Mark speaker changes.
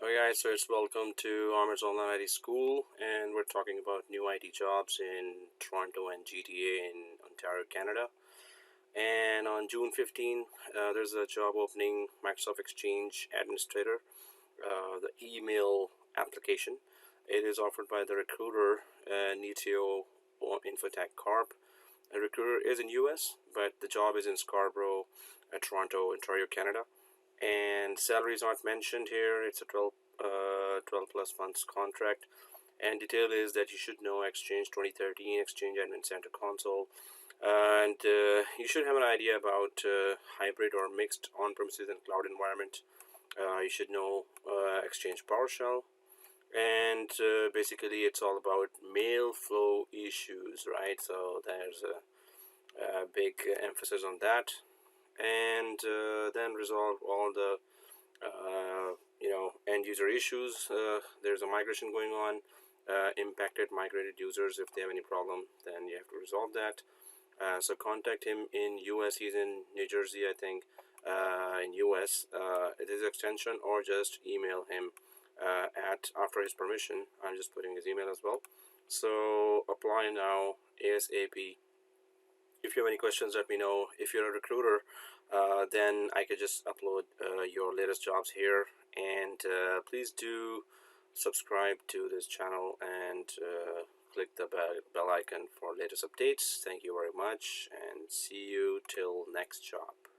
Speaker 1: Okay guys, so it's welcome to Armor's Online IT School, and we're talking about new IT jobs in Toronto and GTA in Ontario, Canada. And on June 15, there's a job opening, Microsoft Exchange Administrator, the email application. It is offered by the recruiter, Nitio Infotech Corp. The recruiter is in US, but the job is in Scarborough, Toronto, Ontario, Canada. And salaries aren't mentioned here. It's a 12 plus months contract, and detail is that you should know Exchange 2013, Exchange Admin Center console, and you should have an idea about hybrid or mixed on-premises and cloud environment. You should know Exchange PowerShell, and basically it's all about mail flow issues, right? So there's a big emphasis on that, and then resolve all the end user issues. There's a migration going on, impacted migrated users. If they have any problem, then you have to resolve that. So contact him in US. He's in New Jersey, I think. In US, it is extension, or just email him after his permission. I'm just putting his email as well. So apply now ASAP. If you have any questions, let me know. If you're a recruiter, then I could just upload your latest jobs here. And please do subscribe to this channel and click the bell icon for latest updates. Thank you very much, and see you till next job.